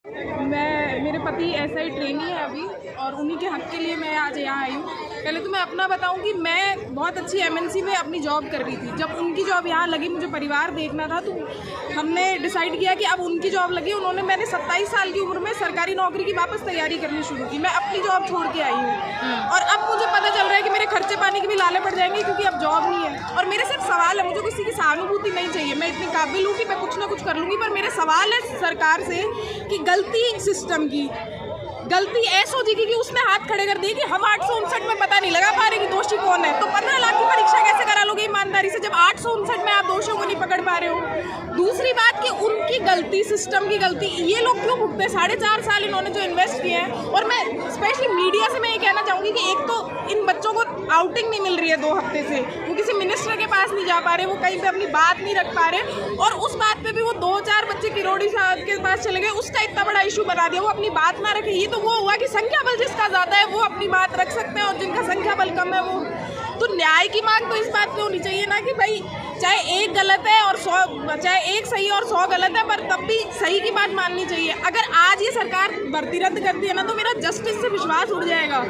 मेरे पति SI trainee है अभी, और उन्हीं के हक के लिए मैं आज यहाँ आई हूँ। पहले तो मैं अपना बताऊँ कि मैं बहुत अच्छी एमएनसी में अपनी जॉब कर रही थी। जब उनकी जॉब यहाँ लगी, मुझे परिवार देखना था, तो हमने डिसाइड किया कि अब उनकी जॉब लगी। मैंने 27 साल की उम्र में सरकारी नौकरी की वापस तैयारी करनी शुरू की। मैं अपनी जॉब छोड़ के आई हूँ, और अब मुझे पता चल रहा है कि मेरे खर्चे पानी के भी लाले पड़ जाएंगे, क्योंकि अब जॉब नहीं है। और मेरे सिर्फ सवाल है, मुझे किसी की सहानुभूति नहीं चाहिए। मैं इतनी काबिल हूँ कि मैं कुछ ना कुछ कर लूँगी, पर मेरे सवाल है सरकार से कि गलती सिस्टम की, गलती एसओजी की कि उसने हाथ खड़े कर दिए कि हम 859 में पता नहीं लगा पा रहे कि दोषी कौन है। तो 15 लाख की परीक्षा कैसे करा लोगे ईमानदारी से, जब 859 में आप दोषियों को नहीं पकड़ पा रहे हो। दूसरी बात कि उनकी गलती, सिस्टम की गलती, ये लोग क्यों भुगते हैं? 4.5 साल इन्होंने जो इन्वेस्ट किए हैं। और मैं स्पेशली मीडिया से मैं ये कहना चाहूँगी कि एक तो इन बच्चों को आउटिंग नहीं मिल रही है 2 हफ्ते से, वो किसी मिनिस्टर के पास नहीं जा पा रहे, वो कहीं पे अपनी बात नहीं रख पा रहे, और उस बात पे भी वो 2-4 बच्चे किरोड़ी साहब के पास चले गए, उसका इतना बड़ा इशू बना दिया, वो अपनी बात ना रखे। ये तो वो हुआ कि संख्या बल जिसका ज़्यादा है वो अपनी बात रख सकते हैं, और जिनका संख्या बल कम है वो। तो न्याय की मांग तो इस बात पे होनी चाहिए ना कि भाई चाहे एक गलत है और 100, चाहे एक सही और 100 गलत है, पर तब भी सही की बात माननी चाहिए। अगर आज ये सरकार भर्ती रद्द करती है ना, तो मेरा जस्टिस से विश्वास उड़ जाएगा।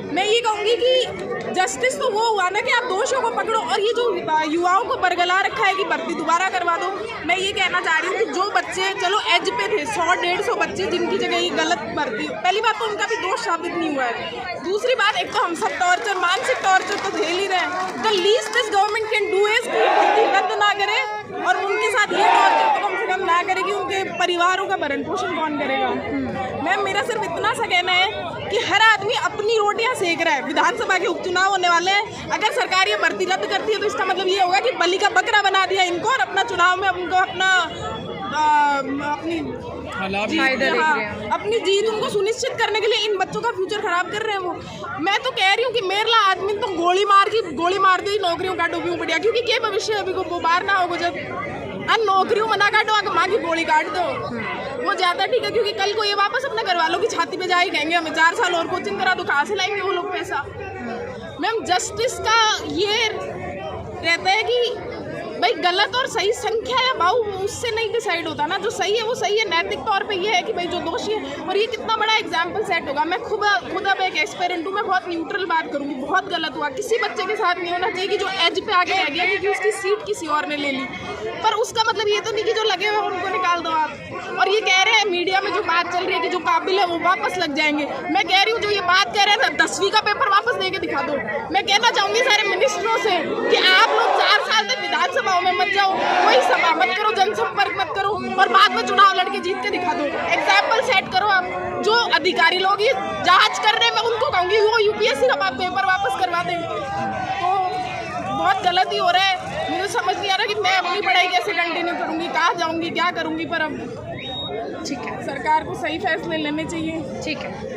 मैं ये कहूँगी कि जस्टिस तो वो हुआ ना कि आप दोषियों को पकड़ो, और ये जो युवाओं को बरगला रखा है कि भर्ती दोबारा करवा दो। मैं ये कहना चाह रही हूँ कि जो बच्चे चलो एज पे थे, 100-150 बच्चे जिनकी जगह ये गलत भर्ती, पहली बात तो उनका भी दोष साबित नहीं हुआ है। दूसरी बात, एक तो हम सब टॉर्चर, मानसिक टॉर्चर तो झेल ही रहे हैं। The least this government can do is कि भर्ती रद्द ना करे, और उनके साथ ये टॉर्चर तो कम से कम ना करे कि उनके परिवारों का भरण पोषण कौन करेगा। मैम, मेरा सिर्फ इतना सा कहना है कि हर आदमी अपनी रोटियां सेक रहा है। विधानसभा के उपचुनाव होने वाले हैं, अगर सरकार ये भर्ती रद्द करती है तो इसका मतलब ये होगा कि बलि का बकरा बना दिया इनको, और अपना चुनाव में उनको अपनी जीत उनको सुनिश्चित करने के लिए इन बच्चों का फ्यूचर खराब कर रहे हैं वो। मैं तो कह रही हूँ कि मेरा आदमी तो गोली मार दी नौकरियों काटो क्यों बढ़िया, क्योंकि क्या भविष्य अभी को वो बाहर ना होगा जब नौकरियों मना काटो, आगे माँ की गोली काट दो, वो ज़्यादा ठीक है। क्योंकि कल को ये वापस अपने घर वालों की छाती पे जाए कहेंगे हमें 4 साल और कोचिंग करा दो, कहाँ से लाएंगे वो लोग पैसा। मैम, जस्टिस का ये रहता है कि भाई गलत और सही संख्या या भाव उससे नहीं डिसाइड होता ना, जो सही है वो सही है। नैतिक तौर पे ये है कि भाई जो दोषी है, और ये कितना बड़ा एग्जाम्पल सेट होगा। मैं खुद अब एक एक्सपेरिमेंट हूँ, मैं बहुत न्यूट्रल बात करूँगी। बहुत गलत हुआ, किसी बच्चे के साथ नहीं होना चाहिए कि जो एज पे आगे रह गया क्योंकि उसकी सीट किसी और ने ले ली, पर उसका मतलब ये तो नहीं कि जो लगे हुए उनको निकाल दो आप। और ये कह रहे हैं मीडिया में जो बात चल रही है कि जो काबिल है वो वापस लग जाएंगे, मैं कह रही हूँ जो ये बात कह रहे हैं ना, 10वीं का पेपर वापस दे के दिखा दो। मैं कहना चाहूँगी सारे मिनिस्टरों से कि आप लोग 4 साल तक विधानसभाओं में मत जाओ, कोई सभा मत करो, जनसंपर्क मत करो, और बाद में चुनाव लड़के जीत के दिखा दो। एग्जाम्पल सेट करो आप। जो अधिकारी लोग ये जांच कर रहे हैं, मैं उनको कहूँगी वो यूपीएससी का पेपर वापस करवा दें। तो बहुत गलत ही हो रहा है, मुझे समझ नहीं आ रहा कि मैं अपनी पढ़ाई कैसे कंटिन्यू करूँगी, कहाँ जाऊँगी, क्या करूँगी। पर अब ठीक है, सरकार को सही फैसले लेने चाहिए। ठीक है।